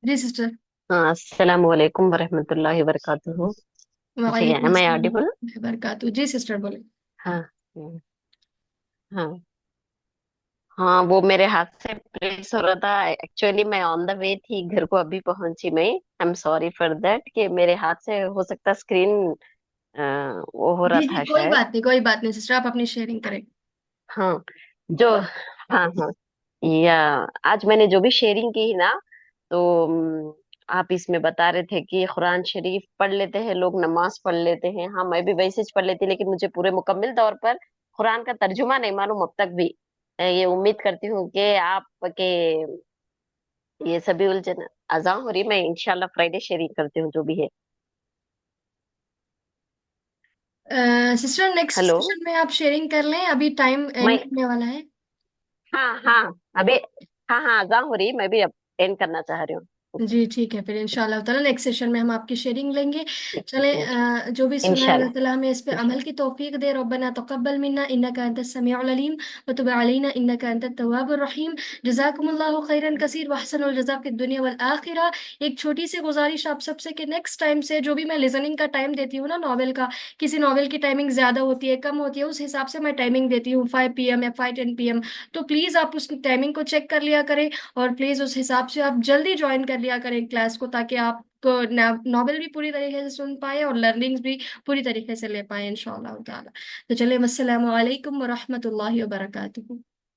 जी सिस्टर। हाँ, अस्सलाम वालेकुम वरहमतुल्लाहि वबरकातुहू। जी, वालेकुम एम आई अस्सलाम ऑडिबल? बरकातहू। जी सिस्टर बोले। हाँ। हाँ। हाँ, वो मेरे हाथ से प्रेस हो रहा था। एक्चुअली मैं ऑन द वे थी, घर को अभी पहुंची मैं। I am sorry for that कि मेरे हाथ से हो सकता स्क्रीन वो हो रहा जी जी था कोई शायद। बात नहीं, कोई बात नहीं सिस्टर, आप अपनी शेयरिंग करें। हाँ। जो हाँ हाँ, या आज मैंने जो भी शेयरिंग की ना, तो आप इसमें बता रहे थे कि कुरान शरीफ पढ़ लेते हैं लोग, नमाज पढ़ लेते हैं। हाँ, मैं भी वैसे ही पढ़ लेती, लेकिन मुझे पूरे मुकम्मल तौर पर कुरान का तर्जुमा नहीं मालूम अब तक भी। ये उम्मीद करती हूँ कि आप के ये सभी उलझन अज़ा हो रही, मैं इंशाल्लाह फ्राइडे शेयरिंग करती हूँ जो भी है। Sister next hello. सेशन में आप शेयरिंग कर लें, अभी टाइम एंड मैं होने वाला है। हाँ हाँ, अभी हाँ हाँ अज़ा हो रही, मैं भी अब एंड करना चाह रही हूँ। जी ठीक है, फिर इंशाल्लाह ताला नेक्स्ट सेशन में हम आपकी शेयरिंग लेंगे। चले जो भी सुना है अल्लाह इंशाल्लाह। ताला हमें इस पे अमल की तौफीक दे। रब्बना तक़ब्बल मिन्ना इन्नका अंतस समीउल अलीम व तुब अलैना इन्नका अंतत तव्वाबुर रहीम। जज़ाकुमुल्लाहु खैरन कसीर व अहसनुल जज़ा फिद दुनिया वल आखिरा। एक छोटी सी गुजारिश आप सबसे कि नेक्स्ट टाइम से जो भी मैं लिसनिंग का टाइम देती हूँ ना नॉवेल का, किसी नॉवेल की टाइमिंग ज़्यादा होती है कम होती है, उस हिसाब से मैं टाइमिंग देती हूँ 5 PM या 5:10 PM। तो प्लीज़ आप उस टाइमिंग को चेक कर लिया करें, और प्लीज़ उस हिसाब से आप जल्दी ज्वाइन कर लिया करें क्लास को, ताकि आप नॉवेल भी पूरी तरीके से सुन पाए और लर्निंग्स भी पूरी तरीके से ले पाए इंशाल्लाह ताला। तो चलिए, अस्सलामु अलैकुम व रहमतुल्लाहि व बरकातुहू।